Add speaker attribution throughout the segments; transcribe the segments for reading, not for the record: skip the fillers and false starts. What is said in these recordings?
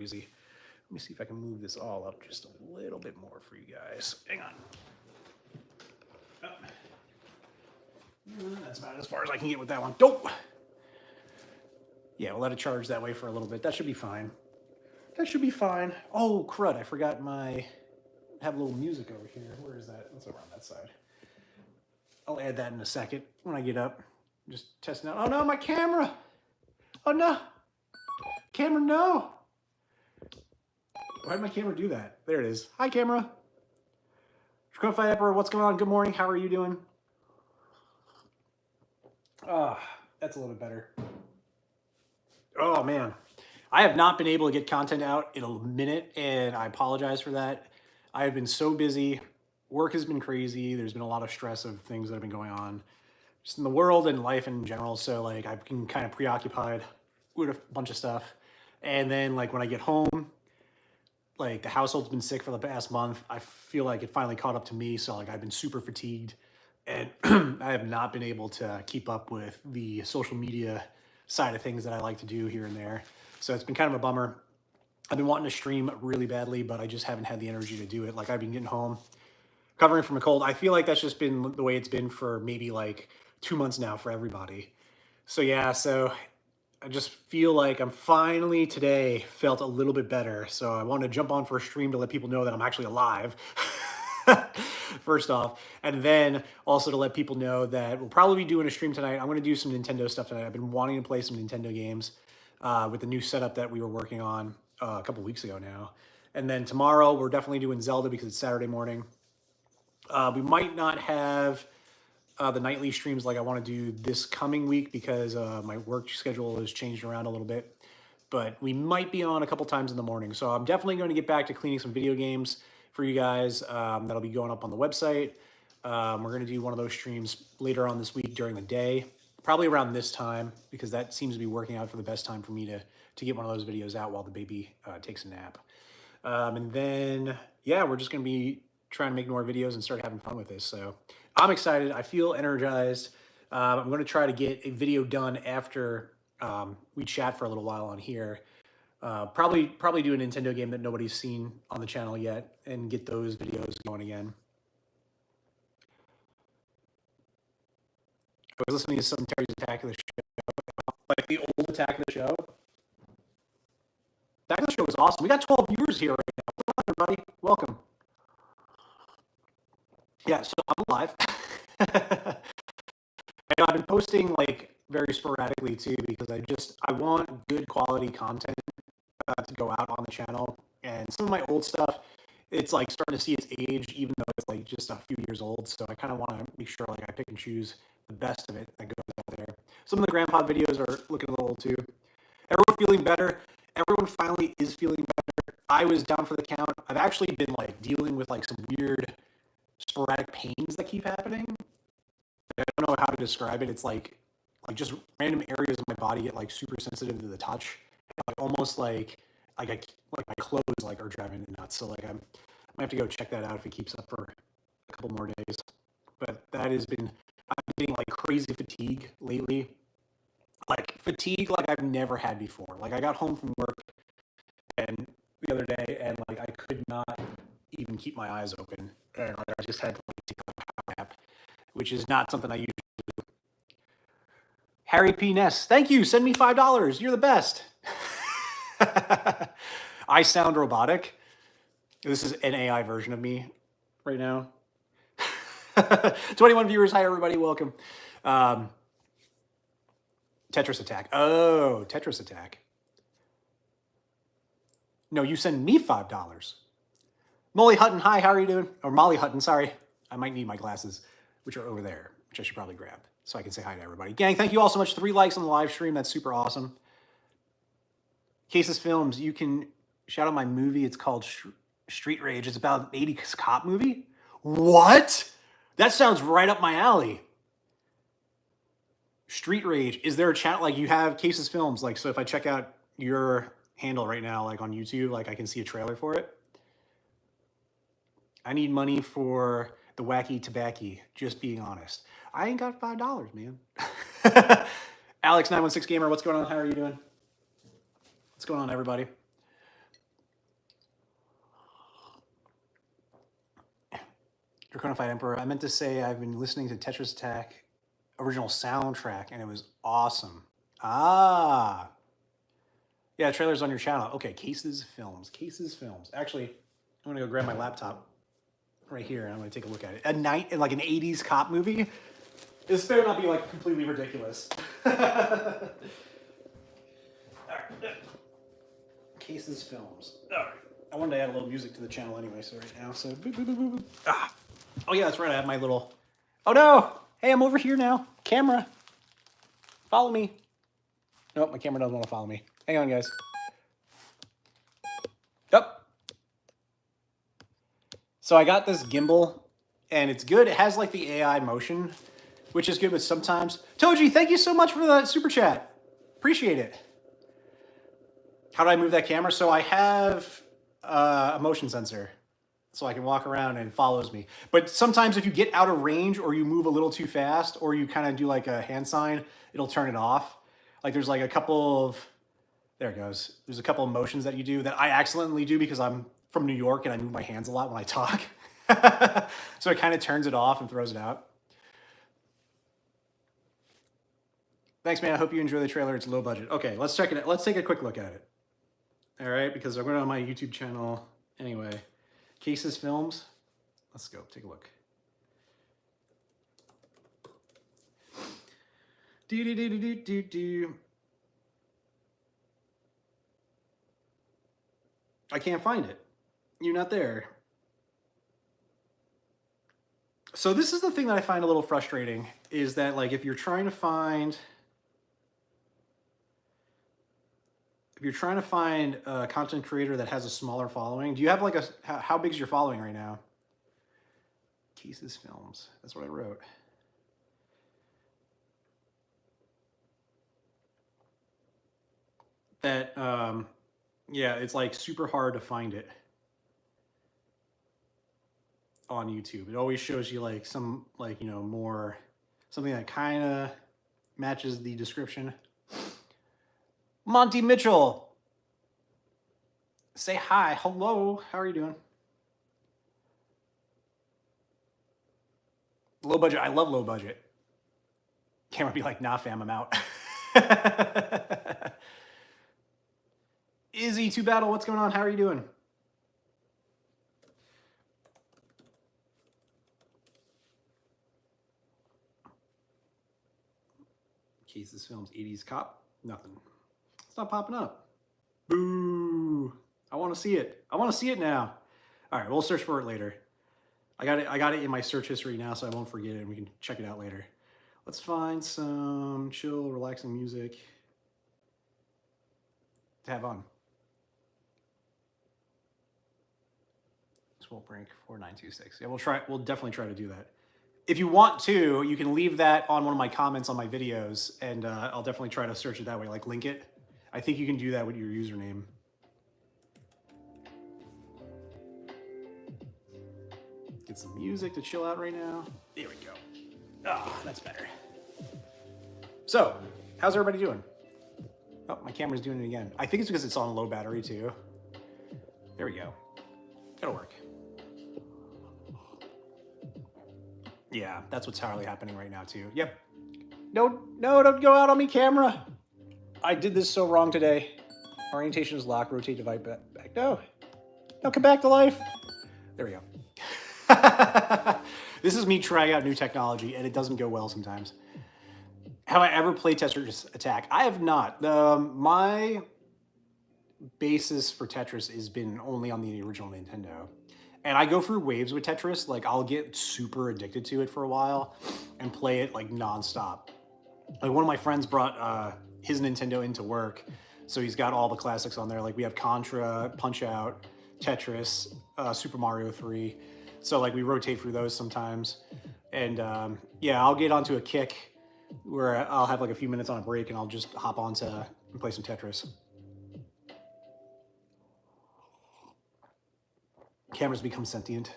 Speaker 1: crazy. Let me see if I can move this all up just a little bit more for you guys. Hang on. Oh. That's about as far as I can get with that one. Dope. Yeah, we'll let it charge that way for a little bit. That should be fine. That should be fine. Oh, crud. I forgot my... have a little music over here. Where is that? It's over on that side. I'll add that in a second when I get up. Just testing out. Oh, no, my camera. Oh, no. Camera, no. Why did my camera do that? There it is. Hi, camera. Fight Emperor, what's going on? Good morning. How are you doing? That's a little bit better. Oh, man. I have not been able to get content out in a minute, and I apologize for that. I have been so busy. Work has been crazy. There's been a lot of stress of things that have been going on just in the world and life in general. So, like, I've been kind of preoccupied with a bunch of stuff. And then, like, when I get home, like, the household's been sick for the past month. I feel like it finally caught up to me. So, like, I've been super fatigued. And I have not been able to keep up with the social media side of things that I like to do here and there. So it's been kind of a bummer. I've been wanting to stream really badly, but I just haven't had the energy to do it. Like, I've been getting home, recovering from a cold. I feel like that's just been the way it's been for maybe like 2 months now for everybody. So yeah, so I just feel like I'm finally today felt a little bit better. So I wanted to jump on for a stream to let people know that I'm actually alive. First off, and then also to let people know that we'll probably be doing a stream tonight. I'm going to do some Nintendo stuff tonight. I've been wanting to play some Nintendo games with the new setup that we were working on a couple weeks ago now. And then tomorrow we're definitely doing Zelda because it's Saturday morning. We might not have the nightly streams like I want to do this coming week because my work schedule has changed around a little bit. But we might be on a couple times in the morning. So I'm definitely going to get back to cleaning some video games for you guys. That'll be going up on the website. We're going to do one of those streams later on this week during the day, probably around this time, because that seems to be working out for the best time for me to get one of those videos out while the baby takes a nap. And then, yeah, we're just going to be trying to make more videos and start having fun with this. So I'm excited. I feel energized. I'm going to try to get a video done after we chat for a little while on here. Probably do a Nintendo game that nobody's seen on the channel yet and get those videos going again. I was listening to some Terry's Attack of the Show, like the old Attack of the Show. Attack of the Show was awesome. We got 12 viewers here right now. What's up, everybody? Welcome. Yeah, so I'm alive. And I've been posting like very sporadically too because I want good quality content to go out on the channel. And some of my old stuff, it's like starting to see its age, even though it's like just a few years old. So I kind of want to make sure like I pick and choose the best of it that goes out there. Some of the grandpa videos are looking a little old too. Everyone feeling better. Everyone finally is feeling better. I was down for the count. I've actually been like dealing with like some weird sporadic pains that keep happening. I don't know how to describe it. It's like just random areas of my body get like super sensitive to the touch. Like almost like my clothes like are driving me nuts. So like I might have to go check that out if it keeps up for a couple more days. But that has been, I'm getting like crazy fatigue lately. Like fatigue like I've never had before. Like I got home from work and the other day and like I could not even keep my eyes open. And like, I just had to like take a power nap, which is not something I usually do. Harry P. Ness, thank you. Send me $5. You're the best. I sound robotic. This is an AI version of me right now. 21 viewers. Hi, everybody. Welcome. Tetris Attack. Oh, Tetris Attack. No, you send me $5. Molly Hutton. Hi, how are you doing? Or Molly Hutton, sorry. I might need my glasses, which are over there, which I should probably grab so I can say hi to everybody. Gang, thank you all so much. 3 likes on the live stream. That's super awesome. Cases Films, you can shout out my movie. It's called Street Rage. It's about an 80s cop movie. What? That sounds right up my alley. Street Rage. Is there a chat like you have Cases Films? Like, so if I check out your handle right now, like on YouTube, like I can see a trailer for it. I need money for the wacky tobacco, just being honest. I ain't got $5, man. Alex916 Gamer, what's going on? How are you doing? What's going on, everybody? Draconified Emperor. I meant to say I've been listening to Tetris Attack original soundtrack, and it was awesome. Ah. Yeah, trailer's on your channel. Okay, Cases Films. Cases Films. Actually, I'm gonna go grab my laptop right here, and I'm gonna take a look at it. A night, like an 80s cop movie? This better not be like completely ridiculous. All right. Cases Films. All right. I wanted to add a little music to the channel anyway, so right now, so boop, boop, boop, boop, boop. Ah. Oh yeah, that's right, I have my little, oh no! Hey, I'm over here now. Camera. Follow me. Nope, my camera doesn't want to follow me. Hang on, guys. Yep. So I got this gimbal, and it's good. It has like the AI motion, which is good, but sometimes... Toji, thank you so much for the super chat. Appreciate it. How do I move that camera? So I have a motion sensor, so I can walk around and it follows me. But sometimes if you get out of range or you move a little too fast or you kind of do like a hand sign, it'll turn it off. Like there's like a couple of... There it goes. There's a couple of motions that you do that I accidentally do because I'm from New York and I move my hands a lot when I talk. So it kind of turns it off and throws it out. Thanks, man. I hope you enjoy the trailer. It's low budget. Okay, let's check it out. Let's take a quick look at it. All right, because I'm going on my YouTube channel anyway. Cases Films. Let's go take a look. I can't find it. You're not there. So this is the thing that I find a little frustrating, is that like if you're trying to find a content creator that has a smaller following, do you have like a, how big is your following right now? Cases Films, that's what I wrote. That, yeah, it's like super hard to find it on YouTube. It always shows you like some, like, you know, more, something that kind of matches the description. Monty Mitchell, say hi. Hello, how are you doing? Low budget, I love low budget. Camera be like, nah fam, I'm out. Izzy to battle, what's going on? How are you doing? Cases Films, 80s cop, nothing. It's not popping up. Boo! I want to see it. I want to see it now. All right, we'll search for it later. I got it in my search history now, so I won't forget it, and we can check it out later. Let's find some chill, relaxing music to have on. Swole Brink 4926. Yeah, we'll definitely try to do that. If you want to, you can leave that on one of my comments on my videos, and I'll definitely try to search it that way, like link it. I think you can do that with your username. Get some music to chill out right now. There we go. Ah, that's better. So, how's everybody doing? Oh, my camera's doing it again. I think it's because it's on low battery too. There we go. That'll work. Yeah, that's what's entirely happening right now too. Yep. No, don't go out on me, camera. I did this so wrong today. Orientation is locked, rotate device back. No, come back to life. There we go. This is me trying out new technology, and it doesn't go well sometimes. Have I ever played Tetris Attack? I have not. My basis for Tetris has been only on the original Nintendo. And I go through waves with Tetris. Like, I'll get super addicted to it for a while and play it, like, nonstop. Like, one of my friends brought his Nintendo into work, so he's got all the classics on there. Like, we have Contra, Punch-Out, Tetris, Super Mario 3. So, like, we rotate through those sometimes. And, yeah, I'll get onto a kick where I'll have, like, a few minutes on a break, and I'll just hop onto and play some Tetris. Cameras become sentient.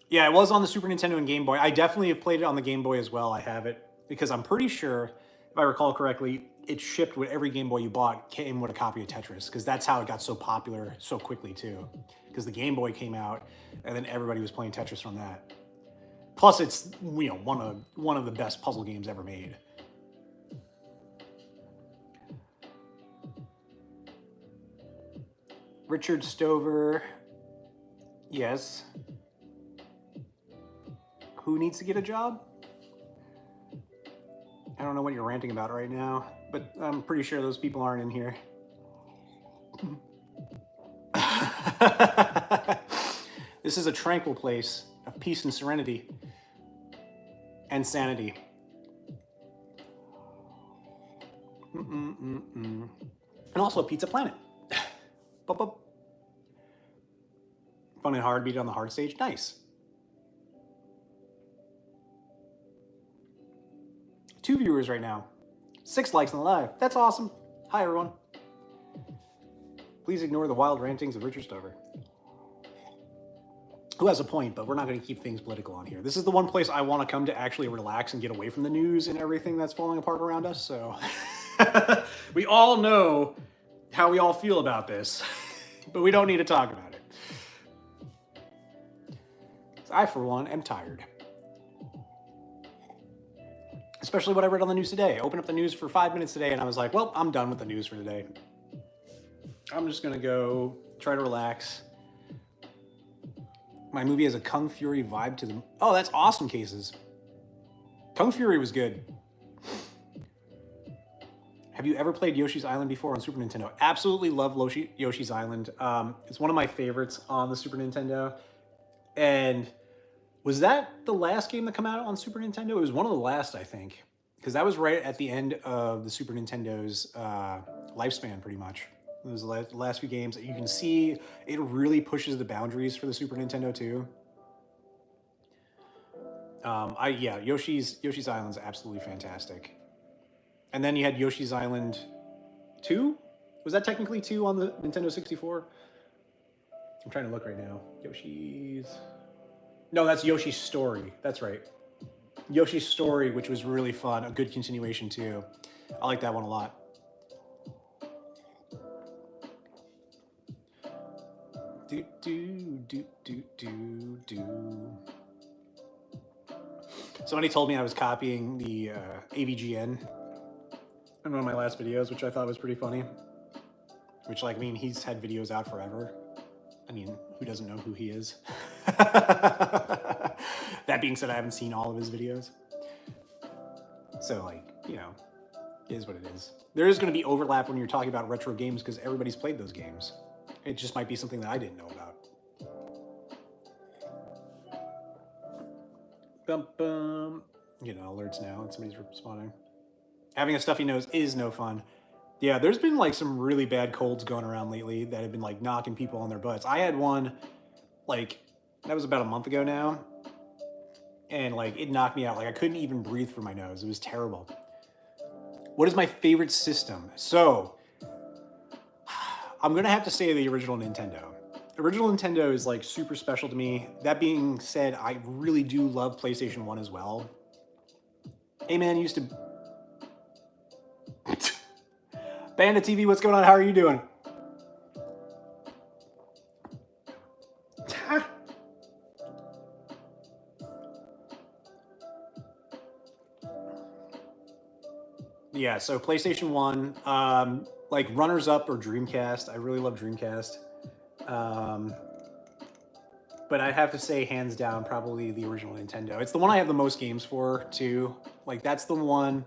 Speaker 1: Yeah, it was on the Super Nintendo and Game Boy. I definitely have played it on the Game Boy as well. I have it because I'm pretty sure, if I recall correctly, it shipped with every Game Boy you bought came with a copy of Tetris, because that's how it got so popular so quickly too. Because the Game Boy came out, and then everybody was playing Tetris from that. Plus, it's one of the best puzzle games ever made. Richard Stover, yes. Who needs to get a job? I don't know what you're ranting about right now, but I'm pretty sure those people aren't in here. This is a tranquil place of peace and serenity and sanity. And also Pizza Planet. Fun and hard, beat it on the hard stage. Nice. 2 viewers right now. 6 likes on the live. That's awesome. Hi, everyone. Please ignore the wild rantings of Richard Stover, who has a point, but we're not going to keep things political on here. This is the one place I want to come to actually relax and get away from the news and everything that's falling apart around us. So we all know how we all feel about this, but we don't need to talk about it. I, for one, am tired. Especially what I read on the news today. I opened up the news for 5 minutes today and I was like, well, I'm done with the news for today. I'm just gonna go try to relax. My movie has a Kung Fury vibe to them. Oh, that's awesome, Cases. Kung Fury was good. Have you ever played Yoshi's Island before on Super Nintendo? Absolutely love Yoshi's Island. It's one of my favorites on the Super Nintendo. And was that the last game to come out on Super Nintendo? It was one of the last, I think, because that was right at the end of the Super Nintendo's lifespan, pretty much. It was the last few games. You can see it really pushes the boundaries for the Super Nintendo too. Yeah, Yoshi's Island is absolutely fantastic. And then you had Yoshi's Island 2? Was that technically 2 on the Nintendo 64? I'm trying to look right now. No, that's Yoshi's Story. That's right. Yoshi's Story, which was really fun. A good continuation too. I like that one a lot. Somebody told me I was copying the AVGN in one of my last videos, which I thought was pretty funny. Which, like, I mean, he's had videos out forever. I mean, who doesn't know who he is? That being said, I haven't seen all of his videos. So, like, you know, it is what it is. There is going to be overlap when you're talking about retro games because everybody's played those games. It just might be something that I didn't know about. Bum, bum. You know, alerts now and somebody's responding. Having a stuffy nose is no fun. Yeah, there's been like some really bad colds going around lately that have been like knocking people on their butts. I had one, like, that was about a month ago now. And like, it knocked me out. Like, I couldn't even breathe through my nose. It was terrible. What is my favorite system? So, I'm gonna have to say the original Nintendo. Original Nintendo is like super special to me. That being said, I really do love PlayStation 1 as well. Hey man, used to... Bandit TV, what's going on? How are you doing? Yeah, so PlayStation 1, like runners-up or Dreamcast. I really love Dreamcast. But I'd have to say, hands down, probably the original Nintendo. It's the one I have the most games for, too. Like, that's the one...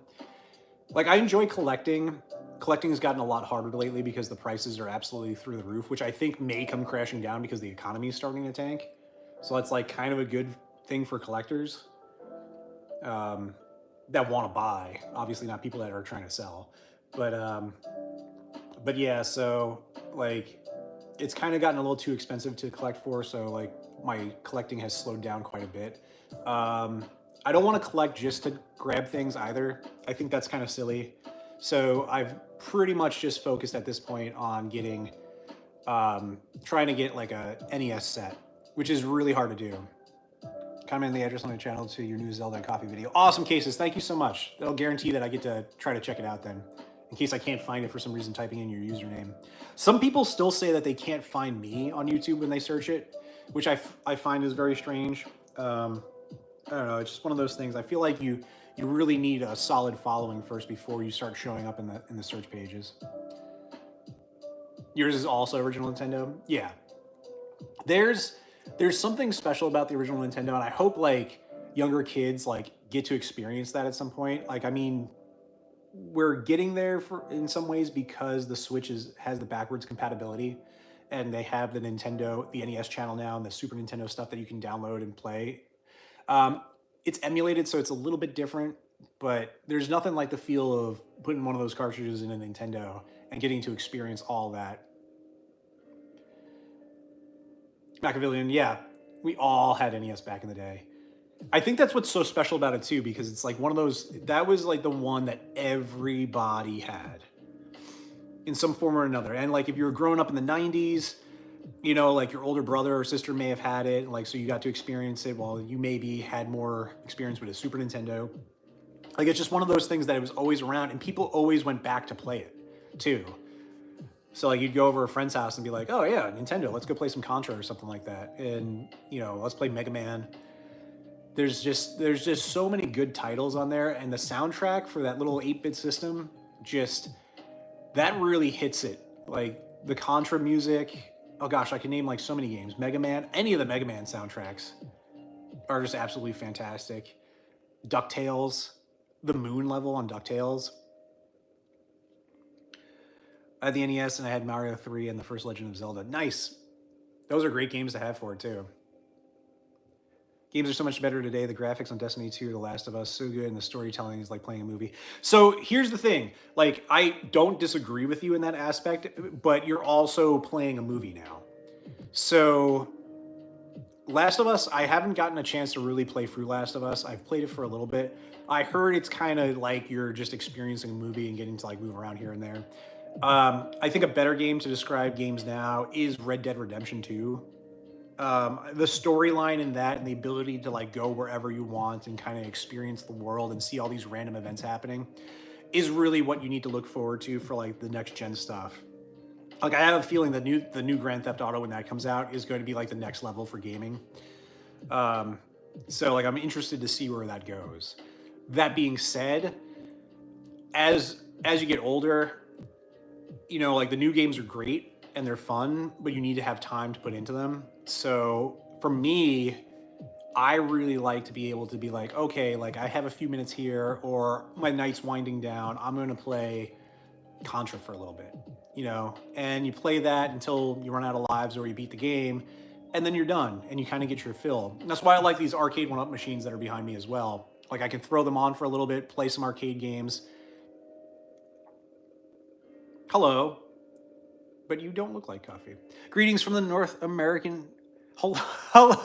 Speaker 1: Like, I enjoy collecting. Collecting has gotten a lot harder lately because the prices are absolutely through the roof, which I think may come crashing down because the economy is starting to tank. So that's, like, kind of a good thing for collectors that want to buy. Obviously not people that are trying to sell. But yeah, so, like... It's kind of gotten a little too expensive to collect for, so like my collecting has slowed down quite a bit. I don't want to collect just to grab things either. I think that's kind of silly. So I've pretty much just focused at this point on getting, trying to get like a NES set, which is really hard to do. Comment the address on the channel to your new Zelda and coffee video. Awesome, Cases. Thank you so much. That'll guarantee that I get to try to check it out then. in case I can't find it for some reason, typing in your username. Some people still say that they can't find me on YouTube when they search it, which I find is very strange. I don't know. It's just one of those things. I feel like you really need a solid following first before you start showing up in the search pages. Yours is also original Nintendo? Yeah. There's something special about the original Nintendo, and I hope like younger kids like get to experience that at some point. Like, I mean, we're getting there for in some ways because the Switch has the backwards compatibility, and they have the the NES channel now, and the Super Nintendo stuff that you can download and play. Um, it's emulated, so it's a little bit different, but there's nothing like the feel of putting one of those cartridges in a Nintendo and getting to experience all that. Machiavellian, yeah, we all had NES back in the day. I think that's what's so special about it too, because it's like one of those that was like the one that everybody had in some form or another. And like if you were growing up in the 90s, you know, like your older brother or sister may have had it, like so you got to experience it while you maybe had more experience with a Super Nintendo. Like it's just one of those things that it was always around and people always went back to play it too. So like you'd go over a friend's house and be like, "Oh yeah, Nintendo, let's go play some Contra or something like that." And, you know, let's play Mega Man. There's just so many good titles on there, and the soundtrack for that little 8-bit system just that really hits it. Like the Contra music, oh gosh, I can name like so many games. Mega Man, any of the Mega Man soundtracks are just absolutely fantastic. DuckTales, the moon level on DuckTales. I had the NES and I had Mario 3 and the first Legend of Zelda. Nice. Those are great games to have for it too. Games are so much better today. The graphics on Destiny 2, The Last of Us, so good, and the storytelling is like playing a movie. So here's the thing. Like, I don't disagree with you in that aspect, but you're also playing a movie now. So Last of Us, I haven't gotten a chance to really play through Last of Us. I've played it for a little bit. I heard it's kind of like you're just experiencing a movie and getting to like move around here and there. I think a better game to describe games now is Red Dead Redemption 2. The storyline in that and the ability to like go wherever you want and kind of experience the world and see all these random events happening is really what you need to look forward to for like the next gen stuff. Like I have a feeling the new Grand Theft Auto when that comes out is going to be like the next level for gaming. So like I'm interested to see where that goes. That being said, as you get older, you know, like the new games are great and they're fun, but you need to have time to put into them. So for me, I really like to be able to be like, okay, like I have a few minutes here or my night's winding down. I'm going to play Contra for a little bit, you know, and you play that until you run out of lives or you beat the game and then you're done and you kind of get your fill. And that's why I like these arcade 1-up machines that are behind me as well. Like I can throw them on for a little bit, play some arcade games. Hello. But you don't look like coffee. Greetings from the North American. Hello.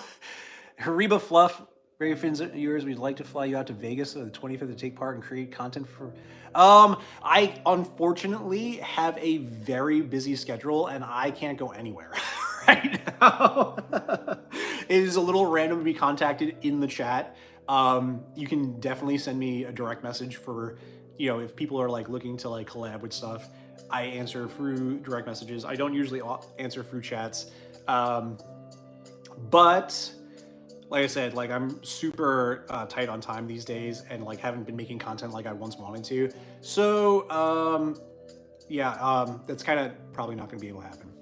Speaker 1: Hariba Fluff, very friends of yours. We'd like to fly you out to Vegas on the 25th to take part and create content for. I unfortunately have a very busy schedule and I can't go anywhere right now. It is a little random to be contacted in the chat. You can definitely send me a direct message for, you know, if people are like looking to like collab with stuff. I answer through direct messages. I don't usually answer through chats. But like I said, like I'm super tight on time these days and like haven't been making content like I once wanted to. So yeah, that's kind of probably not gonna be able to happen.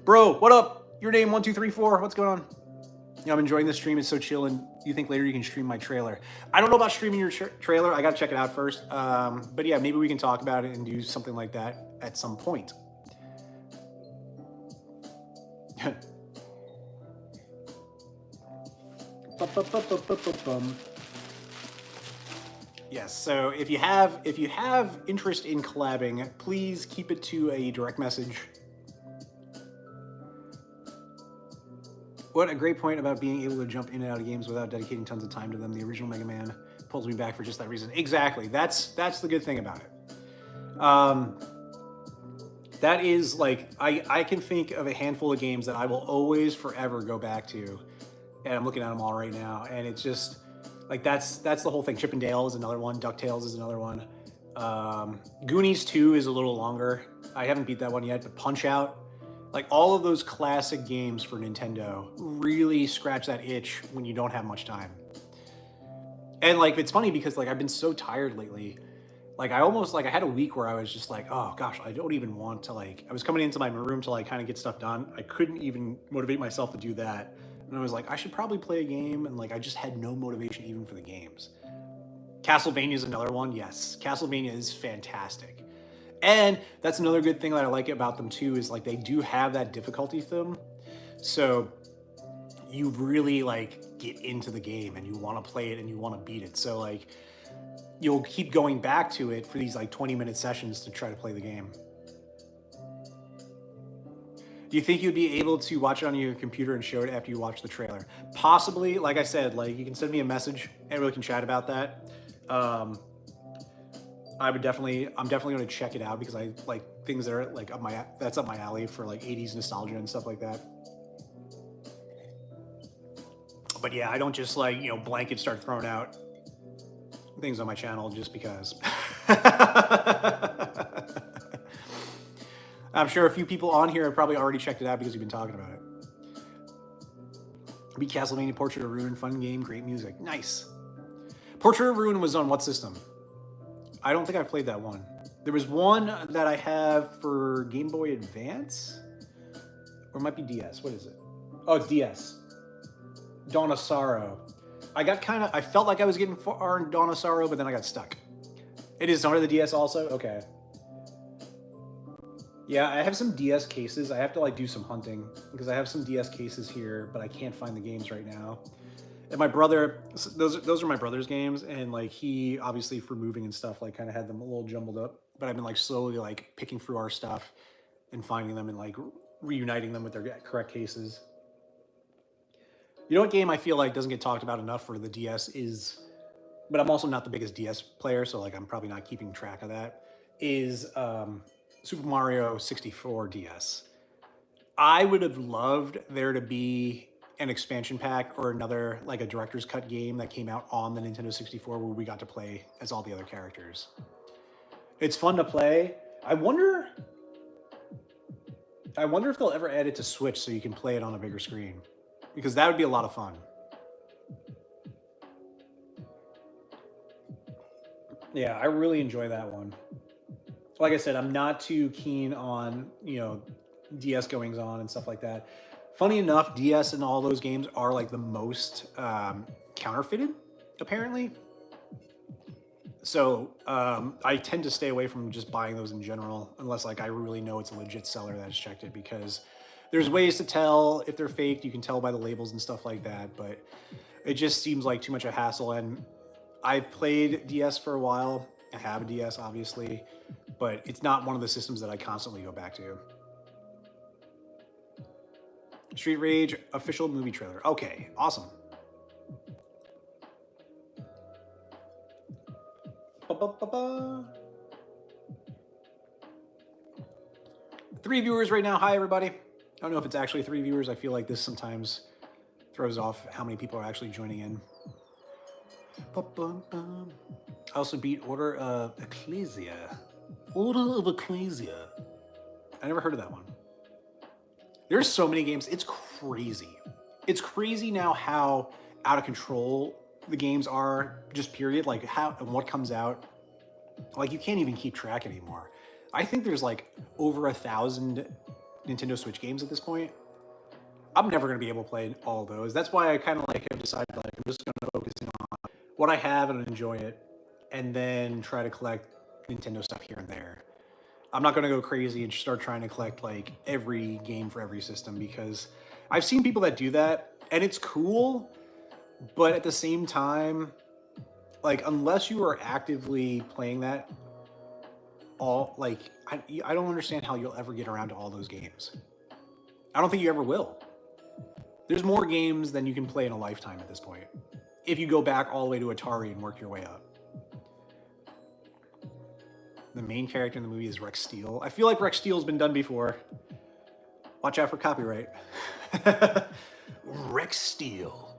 Speaker 1: Bro, what up? Your name 1234, what's going on? Yeah, I'm enjoying this stream, it's so chill, and you think later you can stream my trailer. I don't know about streaming your trailer, I gotta check it out first. But yeah, maybe we can talk about it and do something like that at some point. Yes, so if you have interest in collabing, please keep it to a direct message. What a great point about being able to jump in and out of games without dedicating tons of time to them. The original Mega Man pulls me back for just that reason. Exactly. That's the good thing about it. That is like, I can think of a handful of games that I will always forever go back to. And I'm looking at them all right now. And it's just like, that's the whole thing. Chip and Dale is another one. DuckTales is another one. Goonies 2 is a little longer. I haven't beat that one yet, but Punch-Out, like all of those classic games for Nintendo really scratch that itch when you don't have much time. And like, it's funny because like I've been so tired lately. Like I almost like I had a week where I was just like, oh gosh, I don't even want to like, I was coming into my room to like kind of get stuff done. I couldn't even motivate myself to do that. And I was like, I should probably play a game. And like, I just had no motivation even for the games. Castlevania is another one. Yes, Castlevania is fantastic. And that's another good thing that I like about them too, is like they do have that difficulty theme. So you really like get into the game and you want to play it and you want to beat it. So like you'll keep going back to it for these like 20-minute sessions to try to play the game. Do you think you'd be able to watch it on your computer and show it after you watch the trailer? Possibly. Like I said, like you can send me a message and we can chat about that. I'm definitely going to check it out because I like things that are like that's up my alley for like 80s nostalgia and stuff like that. But yeah, I don't just like, you know, blanket start throwing out things on my channel just because. I'm sure a few people on here have probably already checked it out because we've been talking about it. Beat Castlevania Portrait of Ruin, fun game, great music. Nice. Portrait of Ruin was on what system? I don't think I played that one. There was one that I have for Game Boy Advance, or it might be DS. What is it? Oh, it's DS. Dawn of Sorrow. I felt like I was getting far in Dawn of Sorrow, but then I got stuck. It is under the DS also? Okay. Yeah, I have some DS cases. I have to like do some hunting because I have some DS cases here, but I can't find the games right now. And my brother, those are my brother's games, and like he obviously for moving and stuff like kind of had them a little jumbled up. But I've been like slowly like picking through our stuff and finding them and like reuniting them with their correct cases. You know what game I feel like doesn't get talked about enough for the DS is, but I'm also not the biggest DS player, so like I'm probably not keeping track of that, is Super Mario 64 DS. I would have loved there to be an expansion pack or another like a director's cut game that came out on the Nintendo 64 where we got to play as all the other characters. It's fun to play. I wonder if they'll ever add it to Switch so you can play it on a bigger screen, because that would be a lot of fun. Yeah, I really enjoy that one. Like I said, I'm not too keen on, you know, DS goings on and stuff like that. Funny enough, DS and all those games are like the most counterfeited, apparently. So I tend to stay away from just buying those in general, unless like I really know it's a legit seller that has checked it, because there's ways to tell if they're faked. You can tell by the labels and stuff like that, but it just seems like too much a hassle. And I've played DS for a while. I have a DS, obviously, but it's not one of the systems that I constantly go back to. Street Rage official movie trailer. Okay, awesome. Three viewers right now. Hi, everybody. I don't know if it's actually 3 viewers. I feel like this sometimes throws off how many people are actually joining in. I also beat Order of Ecclesia. Order of Ecclesia. I never heard of that one. There's so many games. It's crazy. It's crazy now how out of control the games are, just period. Like how and what comes out. Like you can't even keep track anymore. I think there's like over 1,000 Nintendo Switch games at this point. I'm never going to be able to play all of those. That's why I kind of like have decided like I'm just going to focus on what I have and enjoy it, and then try to collect Nintendo stuff here and there. I'm not going to go crazy and start trying to collect like every game for every system, because I've seen people that do that and it's cool, but at the same time, like unless you are actively playing that all, like I don't understand how you'll ever get around to all those games. I don't think you ever will. There's more games than you can play in a lifetime at this point, if you go back all the way to Atari and work your way up. The main character in the movie is Rex Steel. I feel like Rex Steel's been done before. Watch out for copyright. Rex Steel.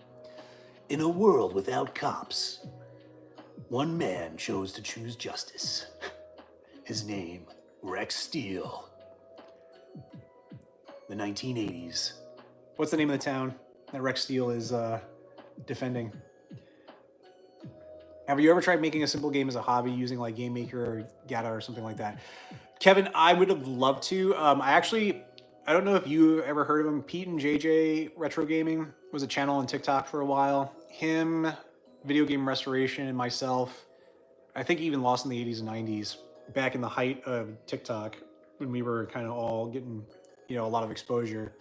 Speaker 1: In a world without cops. One man chose to choose justice. His name, Rex Steele. The 1980s. What's the name of the town that Rex Steele is defending? Have you ever tried making a simple game as a hobby using like Game Maker or Gata or something like that? Kevin, I would have loved to. I don't know if you ever heard of him. Pete and JJ Retro Gaming was a channel on TikTok for a while. Him, Video Game Restoration, and myself, I think even Lost in the 80s and 90s, back in the height of TikTok, when we were kind of all getting, a lot of exposure,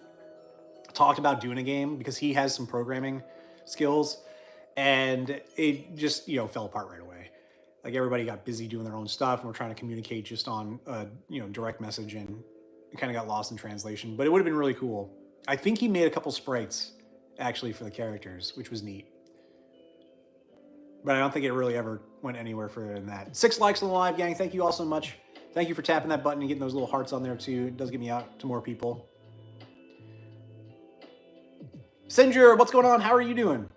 Speaker 1: talked about doing a game because he has some programming skills, and it just, fell apart right away. Like everybody got busy doing their own stuff, and we're trying to communicate just on, direct message, and it kind of got lost in translation. But it would have been really cool. I think he made a couple sprites actually for the characters, which was neat. But I don't think it really ever went anywhere further than that. 6 likes on the live, gang. Thank you all so much. Thank you for tapping that button and getting those little hearts on there too. It does get me out to more people. Sinjur, what's going on? How are you doing?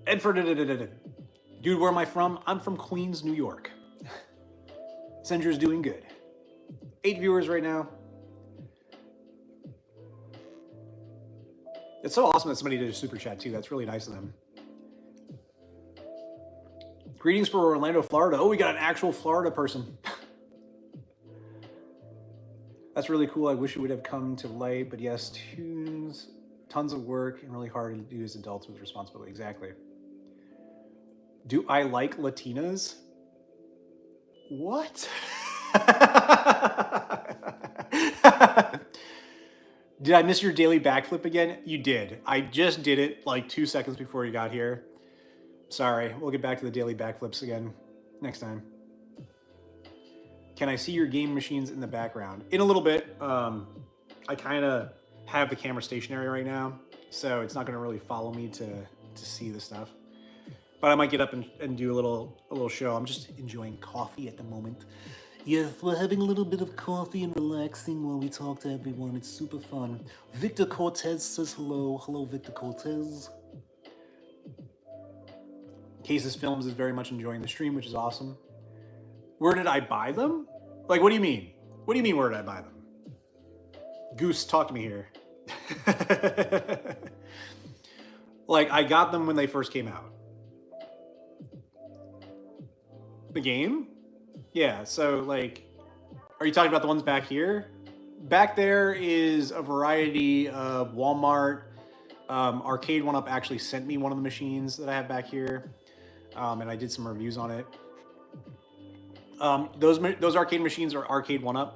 Speaker 1: Edford, dude, where am I from? I'm from Queens, New York. Sinjur's doing good. 8 viewers right now. It's so awesome that somebody did a super chat too. That's really nice of them. Greetings for Orlando, Florida. Oh, we got an actual Florida person. That's really cool. I wish it would have come to light, but yes, tons of work and really hard to do as adults with responsibility. Exactly. Do I like Latinas? What? Did I miss your daily backflip again? You did. I just did it like 2 seconds before you got here. Sorry. We'll get back to the daily backflips again next time. Can I see your game machines in the background? In a little bit. I kind of have the camera stationary right now, so it's not going to really follow me to see the stuff. But I might get up and do a little show. I'm just enjoying coffee at the moment. Yes, we're having a little bit of coffee and relaxing while we talk to everyone. It's super fun. Victor Cortez says hello. Hello, Victor Cortez. Cases Films is very much enjoying the stream, which is awesome. Where did I buy them? Like, what do you mean? What do you mean, where did I buy them? Goose, talk to me here. Like, I got them when they first came out. The game? Yeah, so like, are you talking about the ones back here? Back there is a variety of Walmart. Arcade 1UP actually sent me one of the machines that I have back here, and I did some reviews on it. Those arcade machines are Arcade 1UP.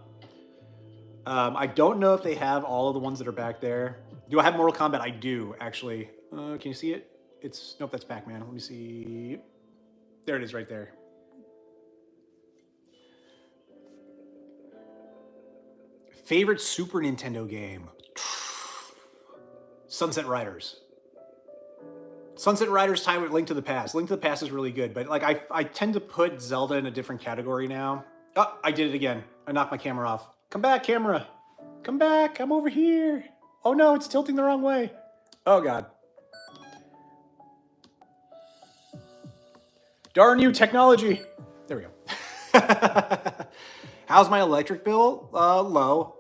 Speaker 1: I don't know if they have all of the ones that are back there. Do I have Mortal Kombat? I do, actually. Can you see it? Nope, that's Pac-Man. Let me see. There it is right there. Favorite Super Nintendo game? Sunset Riders. Sunset Riders tied with Link to the Past. Link to the Past is really good, but like I tend to put Zelda in a different category now. Oh, I did it again. I knocked my camera off. Come back, camera. Come back. I'm over here. Oh no, it's tilting the wrong way. Oh God. Darn you, technology. There we go. How's my electric bill? Low.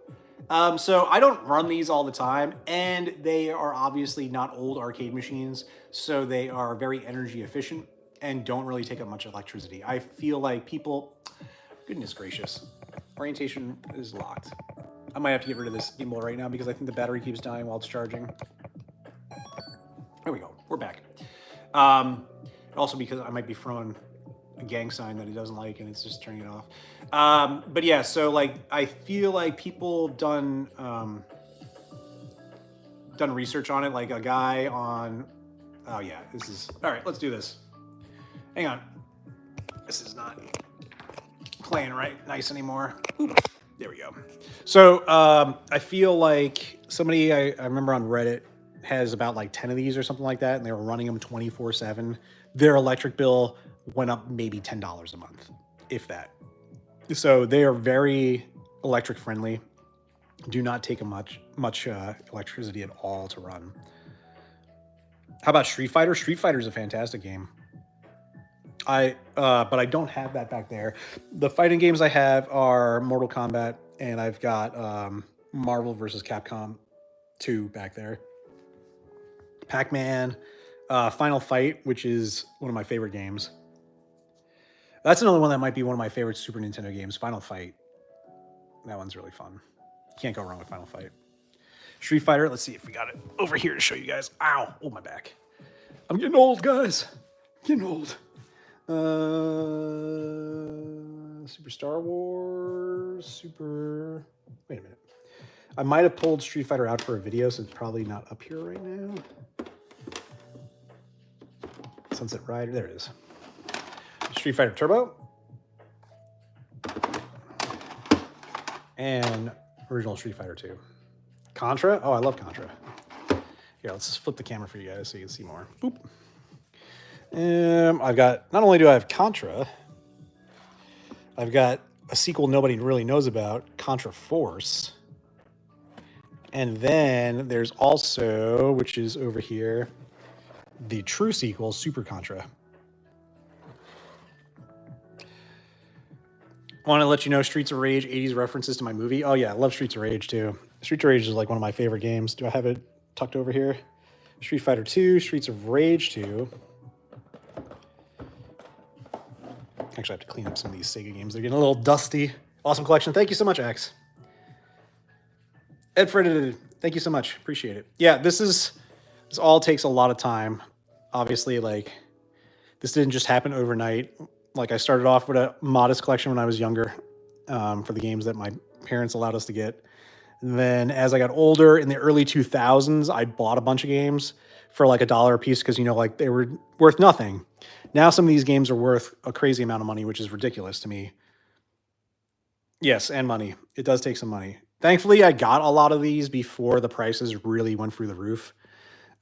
Speaker 1: So I don't run these all the time, and they are obviously not old arcade machines, so they are very energy efficient and don't really take up much electricity. I feel like people, goodness gracious, orientation is locked. I might have to get rid of this gimbal right now because I think the battery keeps dying while it's charging. There we go, we're back. Also because I might be throwing a gang sign that he doesn't like and it's just turning it off. But yeah, so like I feel like people done research on it, like a guy on, oh yeah, this is, all right, let's do this. Hang on. This is not playing right nice anymore. Ooh, there we go. So I feel like somebody I remember on Reddit has about like 10 of these or something like that, and they were running them 24/7. Their electric bill went up maybe $10 a month, if that. So they are very electric friendly. Do not take much electricity at all to run. How about Street Fighter? Street Fighter is a fantastic game. But I don't have that back there. The fighting games I have are Mortal Kombat, and I've got Marvel vs. Capcom 2 back there. Pac-Man, Final Fight, which is one of my favorite games. That's another one that might be one of my favorite Super Nintendo games, Final Fight. That one's really fun. You can't go wrong with Final Fight. Street Fighter, let's see if we got it over here to show you guys. Ow, oh my back. I'm getting old, guys. I'm getting old. Super Star Wars, wait a minute. I might have pulled Street Fighter out for a video, so it's probably not up here right now. Sunset Rider, there it is. Street Fighter Turbo. And original Street Fighter 2. Contra, oh, I love Contra. Here, let's flip the camera for you guys so you can see more. Boop. I've got, not only do I have Contra, I've got a sequel nobody really knows about, Contra Force. And then there's also, which is over here, the true sequel, Super Contra. I want to let you know Streets of Rage, 80s references to my movie. Oh yeah, I love Streets of Rage too. Streets of Rage is like one of my favorite games. Do I have it tucked over here? Street Fighter 2, Streets of Rage 2. Actually, I have to clean up some of these Sega games. They're getting a little dusty. Awesome collection. Thank you so much, X. Ed Fred, thank you so much. Appreciate it. Yeah, this all takes a lot of time. Obviously, like, this didn't just happen overnight. Like, I started off with a modest collection when I was younger for the games that my parents allowed us to get. And then as I got older, in the early 2000s, I bought a bunch of games for like $1 a piece because, you know, like they were worth nothing. Now some of these games are worth a crazy amount of money, which is ridiculous to me. Yes, and money. It does take some money. Thankfully, I got a lot of these before the prices really went through the roof.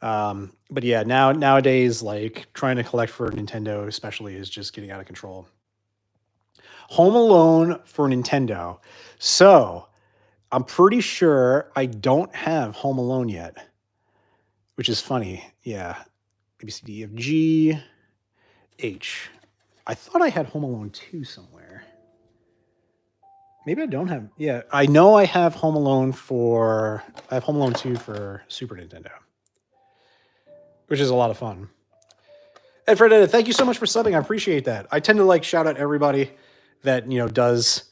Speaker 1: But yeah, nowadays, like trying to collect for Nintendo especially is just getting out of control. Home Alone for Nintendo. So I'm pretty sure I don't have Home Alone yet, which is funny. Yeah. A, B, C, D, E, F, G, H. I thought I had Home Alone 2 somewhere. Maybe I don't have. Yeah, I know I have Home Alone I have Home Alone 2 for Super Nintendo, which is a lot of fun. Ed Fred, thank you so much for subbing. I appreciate that. I tend to like shout out everybody that, you know, does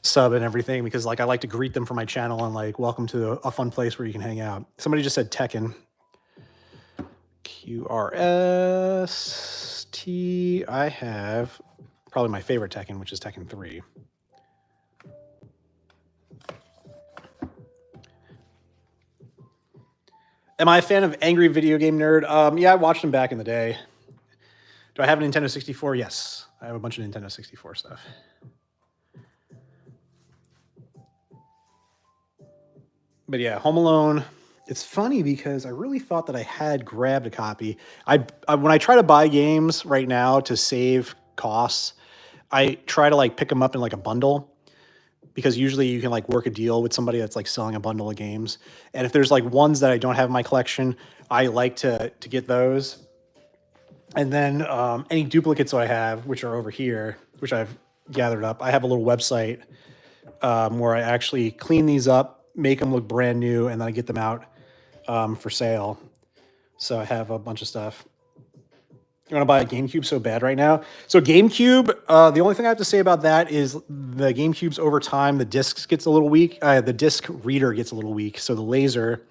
Speaker 1: sub and everything because like I like to greet them for my channel and like welcome to a fun place where you can hang out. Somebody just said Tekken. QRST. I have probably my favorite Tekken, which is Tekken 3. Am I a fan of Angry Video Game Nerd? Yeah, I watched him back in the day. Do I have a Nintendo 64? Yes. I have a bunch of Nintendo 64 stuff. But yeah, Home Alone. It's funny because I really thought that I had grabbed a copy. When I try to buy games right now to save costs, I try to like pick them up in like a bundle because usually you can like work a deal with somebody that's like selling a bundle of games. And if there's like ones that I don't have in my collection, I like to get those. And then any duplicates that I have, which are over here, which I've gathered up, I have a little website where I actually clean these up, make them look brand new, and then I get them out for sale. So I have a bunch of stuff. I want to buy a GameCube so bad right now. So GameCube, the only thing I have to say about that is the GameCubes over time, the disc gets a little weak. The disc reader gets a little weak. So the laser,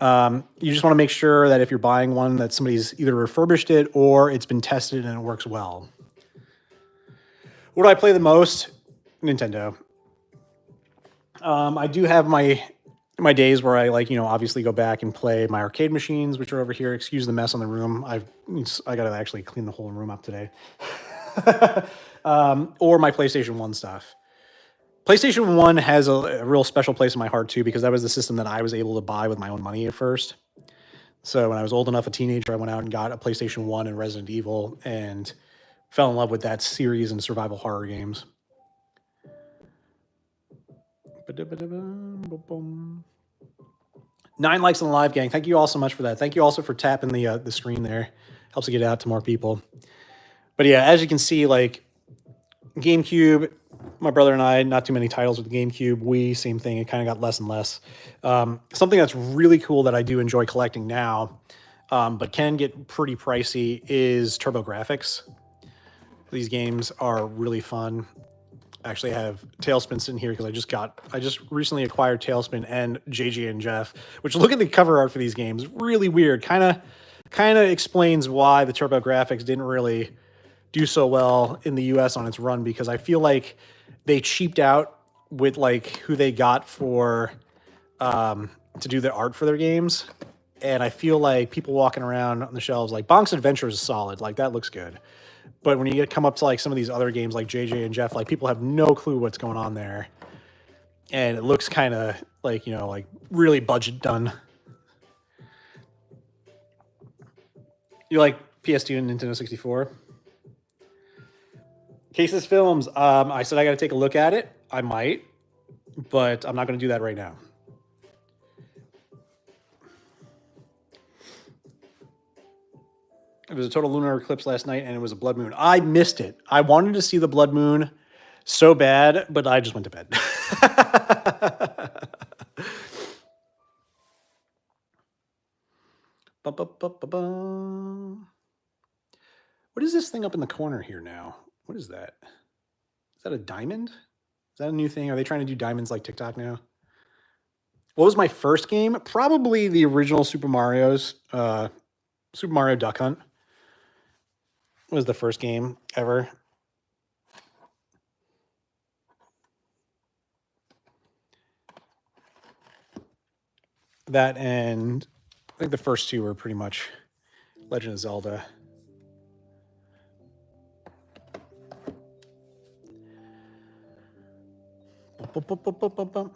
Speaker 1: you just want to make sure that if you're buying one that somebody's either refurbished it or it's been tested and it works well. What do I play the most? Nintendo. I do have my days where I like, you know, obviously go back and play my arcade machines, which are over here. Excuse the mess on the room. I got to actually clean the whole room up today. Or my PlayStation 1 stuff. PlayStation 1 has a real special place in my heart too, because that was the system that I was able to buy with my own money at first. So when I was old enough, a teenager, I went out and got a PlayStation 1 and Resident Evil and fell in love with that series and survival horror games. 9 likes on the live, gang. Thank you all so much for that. Thank you also for tapping the screen there. Helps it get out to more people. But yeah, as you can see, like GameCube, my brother and I, not too many titles with the GameCube. Wii, same thing. It kind of got less and less. Something that's really cool that I do enjoy collecting now, but can get pretty pricey, is TurboGrafx. These games are really fun. I actually have Tailspin sitting here because I just recently acquired Tailspin and JJ and Jeff, which, look at the cover art for these games. Really weird. Kind of explains why the TurboGrafx didn't really do so well in the US on its run, because I feel like they cheaped out with like who they got for to do the art for their games. And I feel like people walking around on the shelves, like Bonk's Adventure is solid, like that looks good. But when you come up to like some of these other games like JJ and Jeff, like people have no clue what's going on there. And it looks kind of like, you know, like really budget done. You like PS2 and Nintendo 64? Cases Films, I said I got to take a look at it. I might, but I'm not going to do that right now. It was a total lunar eclipse last night, and it was a blood moon. I missed it. I wanted to see the blood moon so bad, but I just went to bed. What is this thing up in the corner here now? What is that? Is that a diamond? Is that a new thing? Are they trying to do diamonds like TikTok now? What was my first game? Probably the original Super Mario's, Super Mario Duck Hunt was the first game ever. That, and I think the first two were pretty much Legend of Zelda. Bum.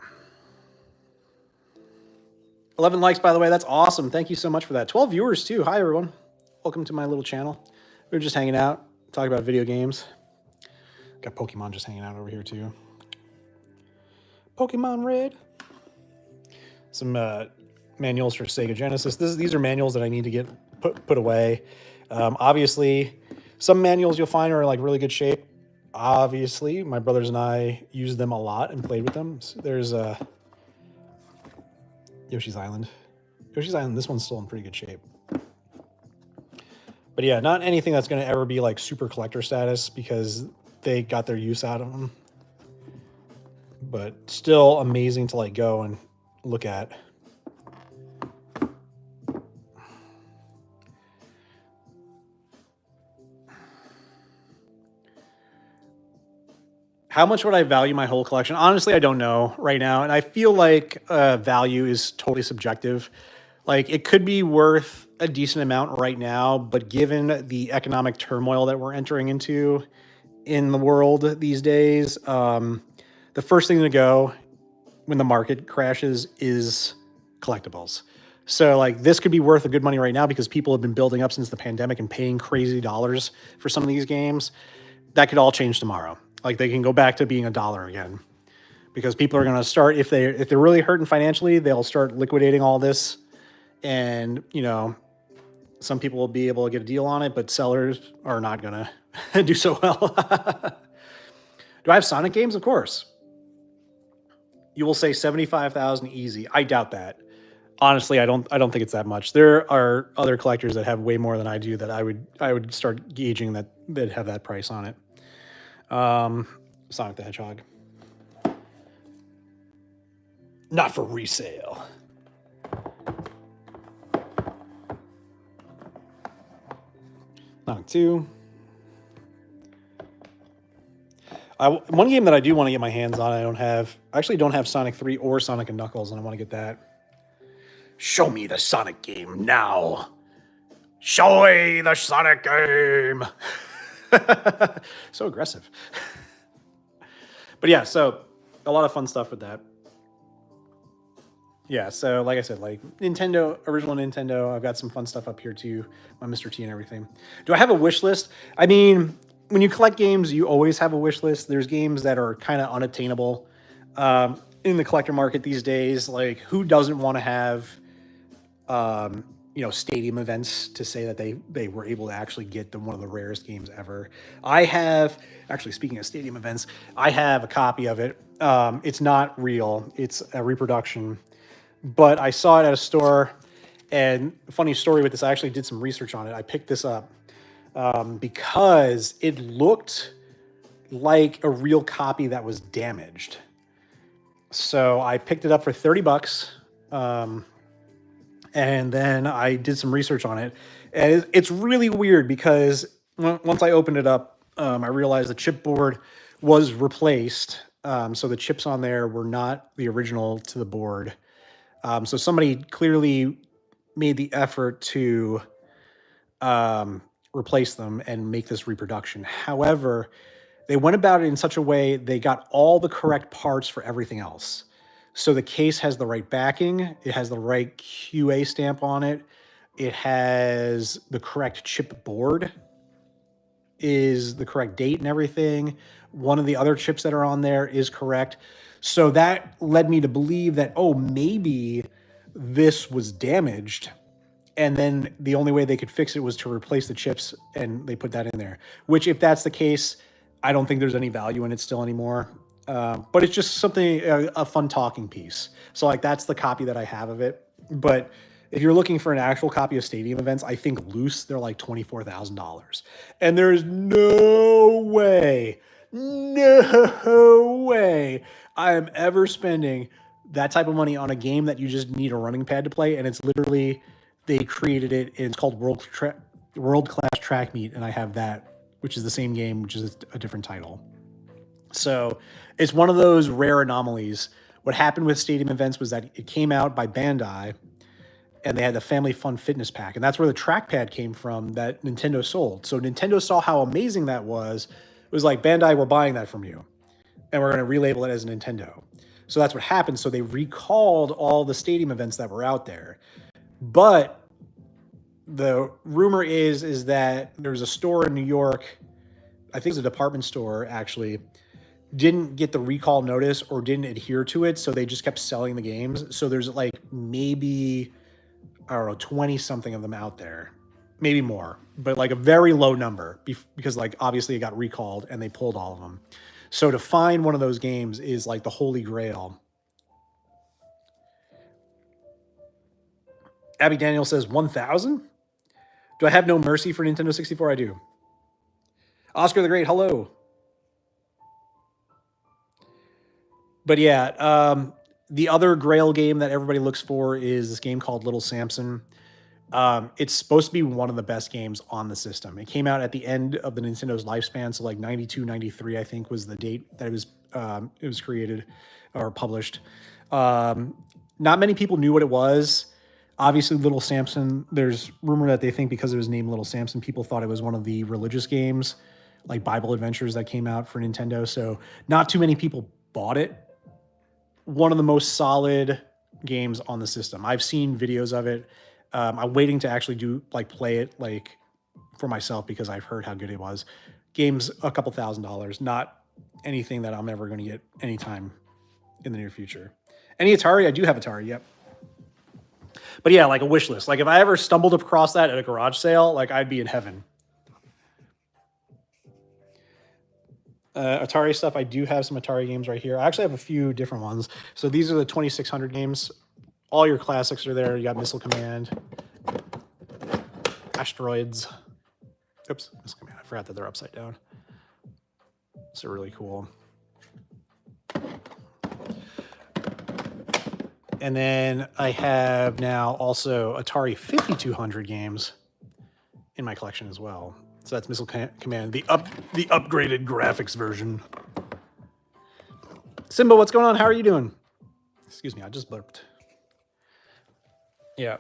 Speaker 1: 11 likes, by the way. That's awesome. Thank you so much for that. 12 viewers, too. Hi, everyone. Welcome to my little channel. We're just hanging out, talking about video games. Got Pokemon just hanging out over here, too. Pokemon Red. Some manuals for Sega Genesis. These are manuals that I need to get put away. Obviously, some manuals you'll find are in like really good shape. Obviously, my brothers and I used them a lot and played with them. So there's Yoshi's Island. Yoshi's Island, this one's still in pretty good shape. But yeah, not anything that's going to ever be like super collector status because they got their use out of them. But still amazing to like go and look at. How much would I value my whole collection? Honestly, I don't know right now. And I feel like value is totally subjective. Like, it could be worth a decent amount right now, but given the economic turmoil that we're entering into in the world these days, the first thing to go when the market crashes is collectibles. So, like, this could be worth a good money right now because people have been building up since the pandemic and paying crazy dollars for some of these games. That could all change tomorrow. Like, they can go back to being $1 again because people are going to start, if they're really hurting financially, they'll start liquidating all this. And, you know, some people will be able to get a deal on it, but sellers are not going to do so well. Do I have Sonic games? Of course. You will say 75,000 easy. I doubt that. Honestly, I don't think it's that much. There are other collectors that have way more than I do that I would start gauging that have that price on it. Sonic the Hedgehog. Not for resale. Sonic 2. One game that I do want to get my hands on, I actually don't have Sonic 3 or Sonic and Knuckles, and I want to get that. Show me the Sonic game now. Show me the Sonic game. So aggressive. But yeah, so a lot of fun stuff with that. Yeah, so like I said, like Nintendo, original Nintendo, I've got some fun stuff up here too, my Mr. T and everything. Do I have a wish list? I mean, when you collect games, you always have a wish list. There's games that are kind of unattainable. in the collector market these days. Like, who doesn't want to have, stadium events to say that they were able to actually get one of the rarest games ever. I have, actually, speaking of stadium events, I have a copy of it. It's not real. It's a reproduction, but I saw it at a store. And funny story with this, I actually did some research on it. I picked this up because it looked like a real copy that was damaged. So I picked it up for 30 bucks. And then I did some research on it. And it's really weird because once I opened it up, I realized the chipboard was replaced. So the chips on there were not the original to the board. So somebody clearly made the effort to replace them and make this reproduction. However, they went about it in such a way they got all the correct parts for everything else. So the case has the right backing, it has the right QA stamp on it, it has the correct chip board, is the correct date and everything. One of the other chips that are on there is correct. So that led me to believe that, oh, maybe this was damaged. And then the only way they could fix it was to replace the chips, and they put that in there. Which, if that's the case, I don't think there's any value in it still anymore. But it's just something, a fun talking piece. So, like, that's the copy that I have of it. But if you're looking for an actual copy of Stadium Events, I think loose, they're like $24,000. And there's no way I am ever spending that type of money on a game that you just need a running pad to play. And it's literally, they created it, and it's called World Class Track Meet, and I have that, which is the same game, which is a different title. So it's one of those rare anomalies. What happened with Stadium Events was that it came out by Bandai, and they had the Family Fun Fitness Pack, and that's where the trackpad came from that Nintendo sold. So Nintendo saw how amazing that was. It was like, Bandai, we're buying that from you, and we're going to relabel it as Nintendo. So that's what happened. So they recalled all the Stadium Events that were out there. But the rumor is that there's a store in New York, I think it's a department store actually, didn't get the recall notice or didn't adhere to it, so they just kept selling the games. So there's like maybe, I don't know, 20 something of them out there, maybe more, but like a very low number because like obviously it got recalled and they pulled all of them. So to find one of those games is like the holy grail. Abby Daniel says 1,000. Do I have no mercy for Nintendo 64? I do. Oscar the Great, hello. But yeah, the other Grail game that everybody looks for is this game called Little Samson. It's supposed to be one of the best games on the system. It came out at the end of the Nintendo's lifespan, so like 92, 93, I think was the date that it was created or published. Not many people knew what it was. Obviously, Little Samson, there's rumor that they think because it was named Little Samson, people thought it was one of the religious games, like Bible Adventures that came out for Nintendo. So not too many people bought it. One of the most solid games on the system. I've seen videos of it. I'm waiting to actually play it like for myself because I've heard how good it was. Game's a couple $1,000s, not anything that I'm ever going to get anytime in the near future. Any Atari? I do have Atari, yep. But yeah, like a wish list. Like if I ever stumbled across that at a garage sale, like I'd be in heaven. Atari stuff, I do have some Atari games right here. I actually have a few different ones. So these are the 2600 games. All your classics are there. You got Missile Command, Asteroids. Oops, Missile Command. I forgot that they're upside down. So really cool. And then I have now also Atari 5200 games in my collection as well. So that's Missile Command, the upgraded graphics version. Simba, what's going on? How are you doing? Excuse me, I just burped. Yeah.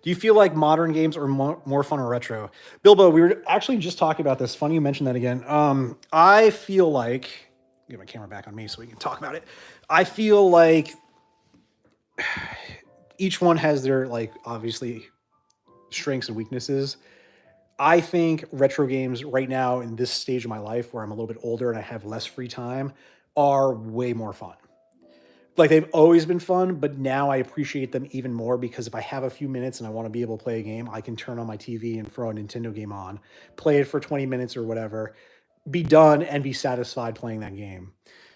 Speaker 1: Do you feel like modern games are more fun or retro? Bilbo, we were actually just talking about this. Funny you mentioned that again. I feel like, get my camera back on me so we can talk about it. I feel like each one has their, like, obviously strengths and weaknesses. I think retro games right now in this stage of my life where I'm a little bit older and I have less free time are way more fun. like they've always been fun, but now I appreciate them even more because if I have a few minutes and I want to be able to play a game, I can turn on my TV and throw a Nintendo game on, play it for 20 minutes or whatever, be done and be satisfied playing that game.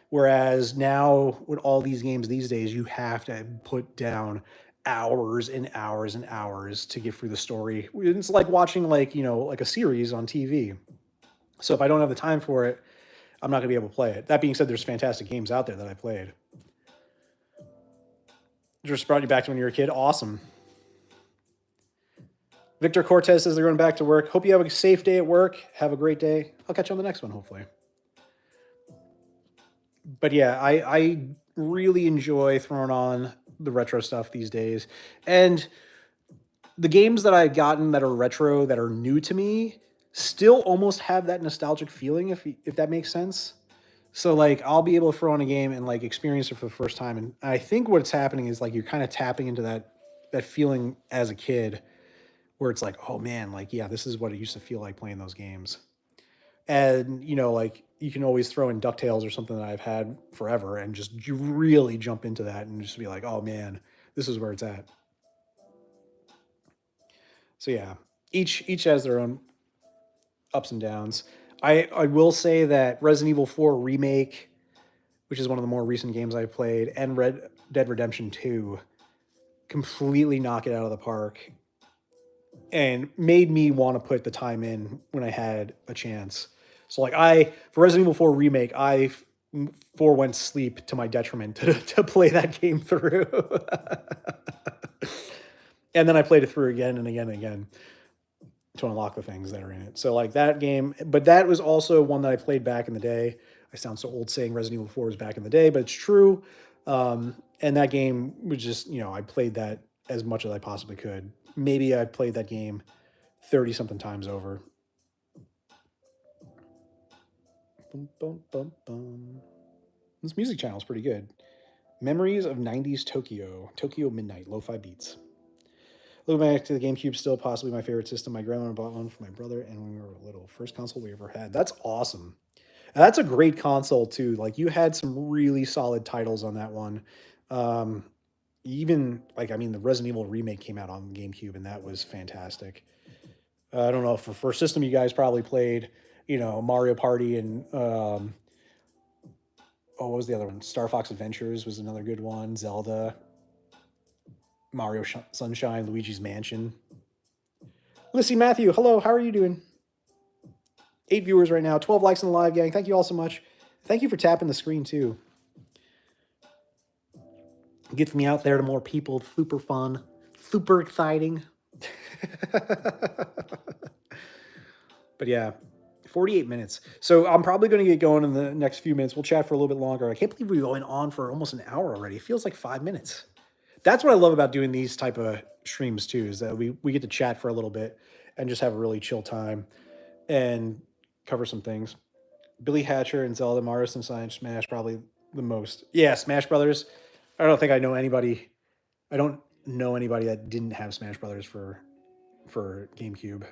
Speaker 1: Whereas now with all these games these days, you have to put down hours and hours and hours to get through the story. It's like watching like, like a series on TV. So if I don't have the time for it, I'm not going to be able to play it. That being said, there's fantastic games out there that I played. Just brought you back to when you were a kid. Awesome. Victor Cortez says they're going back to work. Hope you have a safe day at work. Have a great day. I'll catch you on the next one, hopefully. But yeah, I really enjoy throwing on the retro stuff these days. And the games that I've gotten that are retro, that are new to me, still almost have that nostalgic feeling, if that makes sense. So like I'll be able to throw on a game and like experience it for the first time. And I think what's happening is like you're kind of tapping into that feeling as a kid where it's like, oh man, like yeah, this is what it used to feel like playing those games. And like you can always throw in DuckTales or something that I've had forever and just you really jump into that and just be like, oh man, this is where it's at. So yeah, each has their own ups and downs. I will say that Resident Evil 4 Remake, which is one of the more recent games I've played, and Red Dead Redemption 2 completely knock it out of the park and made me want to put the time in when I had a chance. So like for Resident Evil 4 Remake, I forewent sleep to my detriment to play that game through. And then I played it through again and again and again to unlock the things that are in it. So like that game, but that was also one that I played back in the day. I sound so old saying Resident Evil 4 was back in the day, but it's true. And that game was just, I played that as much as I possibly could. Maybe I played that game 30 something times over. Bum, bum, bum, bum. This music channel is pretty good. Memories of 90s Tokyo Midnight, lo-fi beats. Looking back to the GameCube, still possibly my favorite system. My grandma bought one for my brother, and when we were little, first console we ever had. That's awesome. And that's a great console too. Like you had some really solid titles on that one. Even like the Resident Evil remake came out on GameCube, and that was fantastic. I don't know if for first system you guys probably played, Mario Party and what was the other one? Star Fox Adventures was another good one. Zelda. Mario Sunshine, Luigi's Mansion. Lissy Matthew, hello, how are you doing? 8 viewers right now, 12 likes in the live, gang. Thank you all so much. Thank you for tapping the screen, too. Gets me out there to more people. Super fun. Super exciting. But yeah, 48 minutes. So I'm probably going to get going in the next few minutes. We'll chat for a little bit longer. I can't believe we're going on for almost an hour already. It feels like 5 minutes. That's what I love about doing these type of streams too, is that we get to chat for a little bit and just have a really chill time and cover some things. Billy Hatcher and Zelda, Mario Sunshine, Smash, probably the most. Yeah, Smash Brothers. I don't think I know anybody. I don't know anybody that didn't have Smash Brothers for GameCube.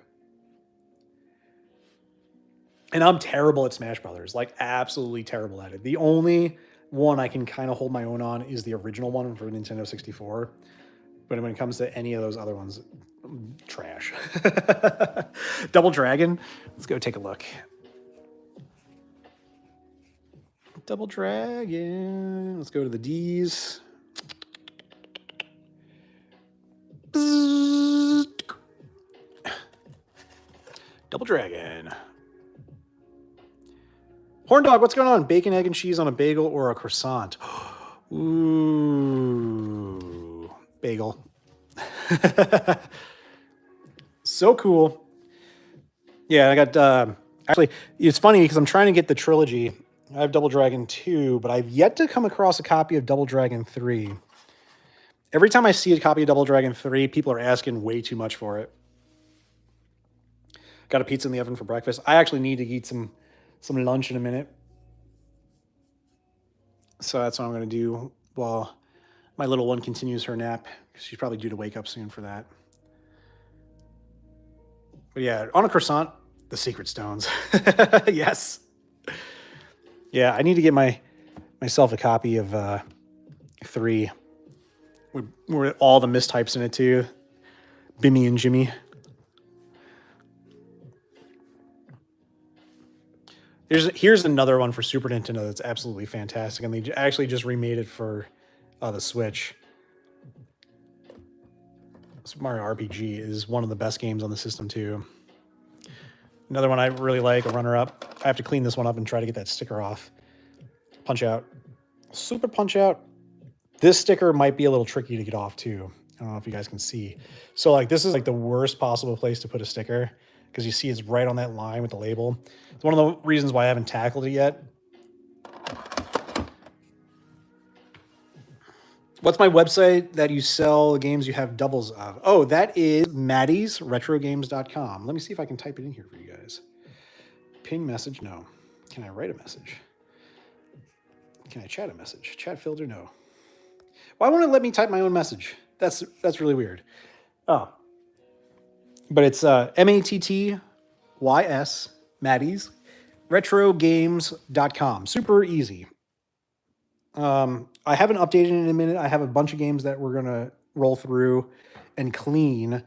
Speaker 1: And I'm terrible at Smash Brothers, like absolutely terrible at it. The only one I can kind of hold my own on is the original one for Nintendo 64. But when it comes to any of those other ones, trash. Double Dragon. Let's go take a look. Double Dragon. Let's go to the D's. Double Dragon. Horn Dog, what's going on? Bacon, egg, and cheese on a bagel or a croissant? Ooh, bagel. So cool. Yeah, I got, actually, it's funny because I'm trying to get the trilogy. I have Double Dragon 2, but I've yet to come across a copy of Double Dragon 3. Every time I see a copy of Double Dragon 3, people are asking way too much for it. Got a pizza in the oven for breakfast. I actually need to eat some lunch in a minute. So that's what I'm going to do while my little one continues her nap. She's probably due to wake up soon for that. But yeah, on a croissant, the secret stones. Yes. Yeah, I need to get myself a copy of 3 with all the mistypes in it too. Bimmy and Jimmy. Here's another one for Super Nintendo that's absolutely fantastic, and they actually just remade it for the Switch. Super Mario RPG is one of the best games on the system too. Another one I really like, a runner-up. I have to clean this one up and try to get that sticker off. Punch-Out. Super Punch-Out. This sticker might be a little tricky to get off too. I don't know if you guys can see. So like this is like the worst possible place to put a sticker because you see it's right on that line with the label. It's one of the reasons why I haven't tackled it yet. What's my website that you sell games you have doubles of? Oh, that is MaddiesRetroGames.com. Let me see if I can type it in here for you guys. Pin message? No. Can I write a message? Can I chat a message? Chat filter? No. Why won't it let me type my own message? That's really weird. Oh. But it's MATTYS, Maddies, retrogames.com. Super easy. I haven't updated in a minute. I have a bunch of games that we're going to roll through and clean.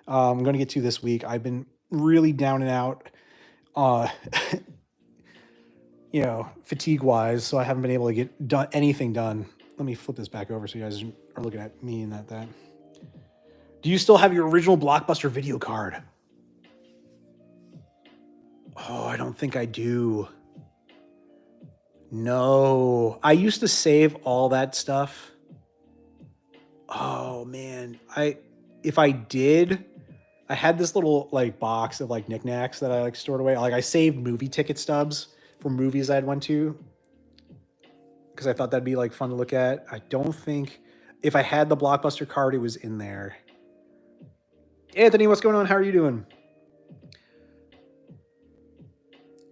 Speaker 1: I'm going to get to this week. I've been really down and out, you know, fatigue-wise, so I haven't been able to get anything done. Let me flip this back over so you guys are looking at me and that. Do you still have your original Blockbuster video card? Oh, I don't think I do. No. I used to save all that stuff. Oh, man. If I did, I had this little like box of like knickknacks that I like stored away. Like I saved movie ticket stubs for movies I'd went to because I thought that'd be like fun to look at. I don't think if I had the Blockbuster card, it was in there. Anthony, what's going on? How are you doing?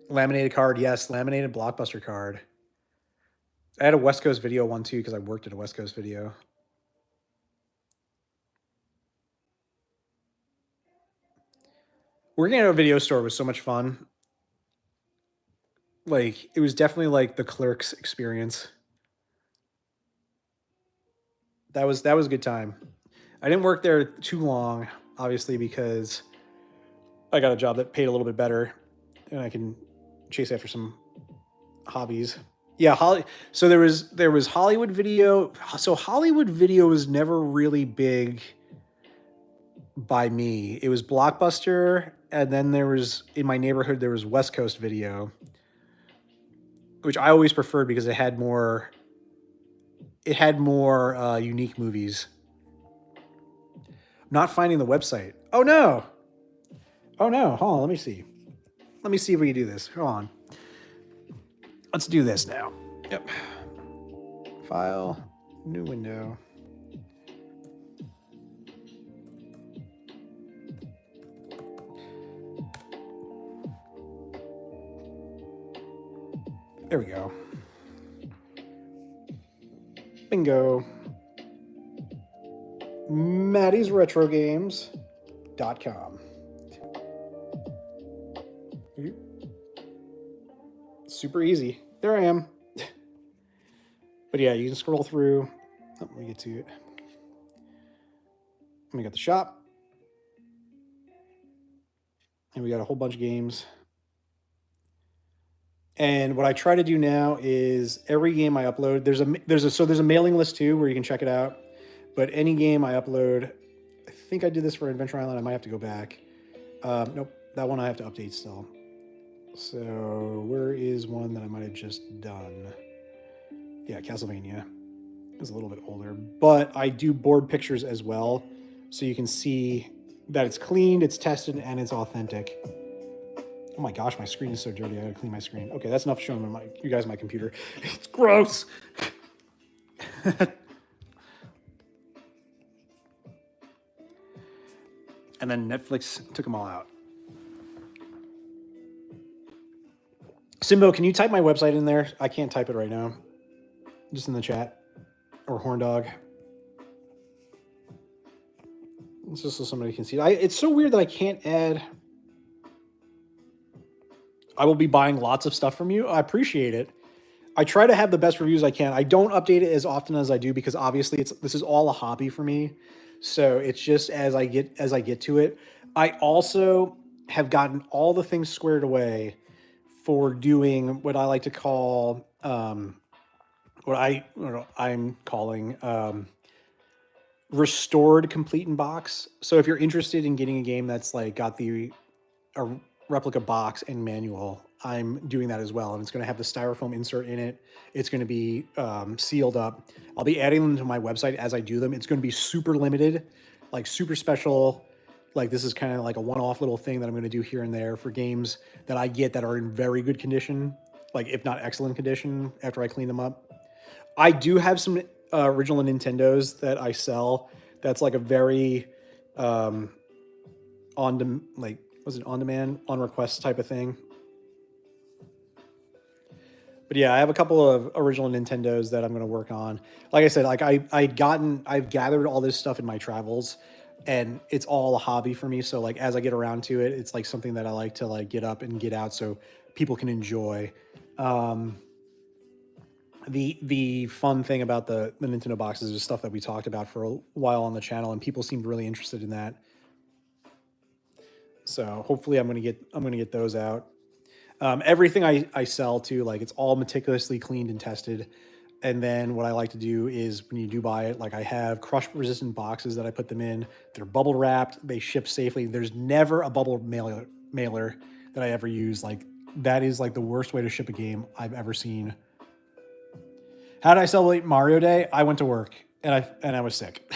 Speaker 1: Laminated card, yes. Laminated Blockbuster card. I had a West Coast Video one too because I worked at a West Coast Video. Working at a video store was so much fun. Like, it was definitely like the Clerks experience. That was a good time. I didn't work there too long, obviously, because I got a job that paid a little bit better and I can chase after some hobbies. Yeah, so there was Hollywood Video. So Hollywood Video was never really big by me. It was Blockbuster, and then there was, in my neighborhood, there was West Coast Video, which I always preferred because it had more unique movies. Not finding the website. Oh no. Hold on, let me see. Let me see if we can do this. Hold on. Let's do this now. Yep. File, new window. There we go. Bingo. MaddiesRetroGames.com. Super easy. There I am. But yeah, you can scroll through. Oh, let me get to it. We got the shop. And we got a whole bunch of games. And what I try to do now is every game I upload, there's a mailing list too where you can check it out. But any game I upload, I think I did this for Adventure Island. I might have to go back. Nope, that one I have to update still. So where is one that I might have just done? Yeah, Castlevania. It's a little bit older, but I do board pictures as well. So you can see that it's cleaned, it's tested, and it's authentic. Oh my gosh, my screen is so dirty. I gotta clean my screen. Okay, that's enough showing you guys my computer. It's gross. And then Netflix took them all out. Simbo, can you type my website in there? I can't type it right now. Just in the chat. Or Horndog. It's just so somebody can see it. It's so weird that I can't add. I will be buying lots of stuff from you. I appreciate it. I try to have the best reviews I can. I don't update it as often as I do because obviously this is all a hobby for me. So it's just as I get to it. I also have gotten all the things squared away for doing what I like to call what I'm calling restored complete in box. So if you're interested in getting a game that's like got a replica box and manual, I'm doing that as well, and it's going to have the styrofoam insert in it. It's going to be sealed up. I'll be adding them to my website as I do them. It's going to be super limited, like super special. Like this is kind of like a one-off little thing that I'm going to do here and there for games that I get that are in very good condition, like if not excellent condition after I clean them up. I do have some original Nintendos that I sell. That's like a very like was it on demand, on request type of thing. But yeah, I have a couple of original Nintendos that I'm going to work on. Like I said, like I've gathered all this stuff in my travels, and it's all a hobby for me. So like as I get around to it, it's like something that I like to like get up and get out so people can enjoy. Um, the fun thing about the Nintendo boxes is stuff that we talked about for a while on the channel, and people seemed really interested in that. So hopefully I'm gonna get those out. Everything I sell to, like it's all meticulously cleaned and tested. And then what I like to do is when you do buy it, like I have crush resistant boxes that I put them in. They're bubble wrapped. They ship safely. There's never a bubble mailer that I ever use. Like that is like the worst way to ship a game I've ever seen. How did I celebrate Mario Day? I went to work and I was sick.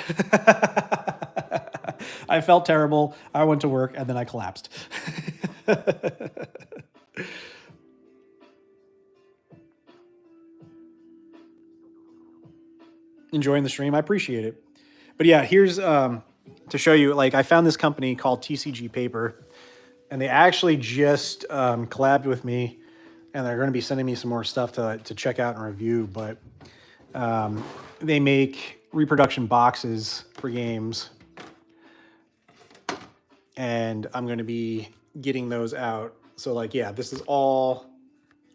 Speaker 1: I felt terrible. I went to work and then I collapsed. Enjoying the stream. I appreciate it. But yeah, here's to show you. Like I found this company called TCG Paper, and they actually just collabed with me, and they're going to be sending me some more stuff to check out and review. But they make reproduction boxes for games, and I'm going to be getting those out. So like, yeah, this is all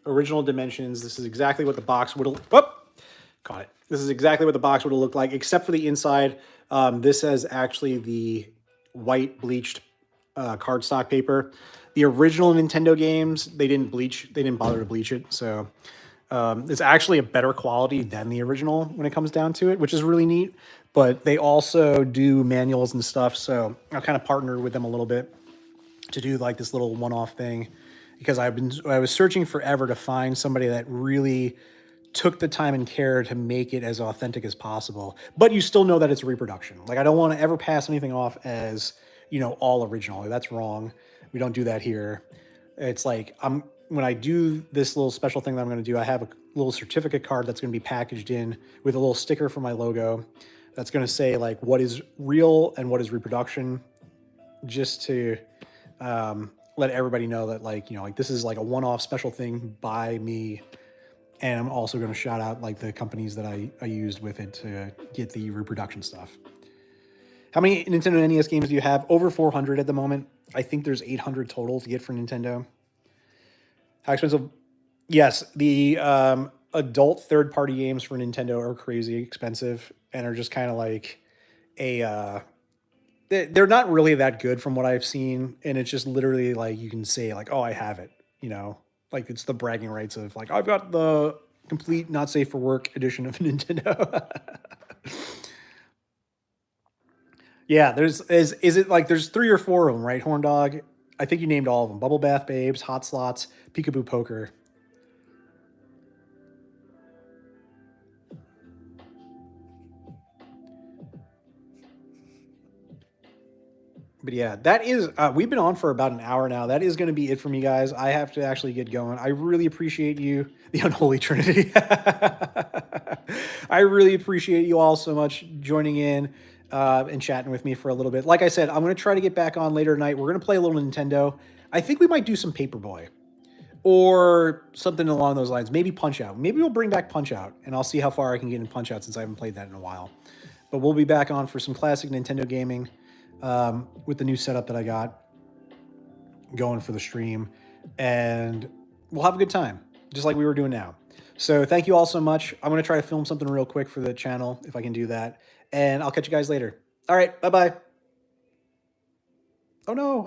Speaker 1: original dimensions. This is exactly what the box would have. Whoop, caught it. This is exactly what the box would have looked like, except for the inside. This has actually the white bleached cardstock paper. The original Nintendo games, they didn't bleach. They didn't bother to bleach it. So it's actually a better quality than the original when it comes down to it, which is really neat. But they also do manuals and stuff. So I'll kind of partner with them a little bit to do like this little one-off thing, because I was searching forever to find somebody that really took the time and care to make it as authentic as possible, but you still know that it's a reproduction. Like I don't want to ever pass anything off as, you know, all original. That's wrong. We don't do that here. It's like when I do this little special thing that I'm going to do, I have a little certificate card that's going to be packaged in with a little sticker for my logo that's going to say like what is real and what is reproduction, just to let everybody know that like, you know, like this is like a one-off special thing by me. And I'm also going to shout out like the companies that I used with it to get the reproduction stuff. How many Nintendo NES games do you have? Over 400 at the moment. I think there's 800 total to get for Nintendo. How expensive? Yes, the adult third-party games for Nintendo are crazy expensive and are just kind of like a... they're not really that good from what I've seen. And it's just literally like you can say like, oh, I have it, you know? Like it's the bragging rights of like, I've got the complete not safe for work edition of Nintendo. Yeah, is it like there's 3 or 4 of them, right, Horn Dog? I think you named all of them. Bubble Bath Babes, Hot Slots, Peekaboo Poker. But yeah, that is, we've been on for about an hour now. That is going to be it for me, guys. I have to actually get going. I really appreciate you, the Unholy Trinity. I really appreciate you all so much joining in and chatting with me for a little bit. Like I said, I'm going to try to get back on later tonight. We're going to play a little Nintendo. I think we might do some Paperboy or something along those lines. Maybe Punch Out. Maybe we'll bring back Punch Out, and I'll see how far I can get in Punch Out since I haven't played that in a while. But we'll be back on for some classic Nintendo gaming with the new setup that I got going for the stream, and we'll have a good time, just like we were doing now. So thank you all so much. I'm going to try to film something real quick for the channel if I can do that. And I'll catch you guys later. All right. Bye-bye. Oh no.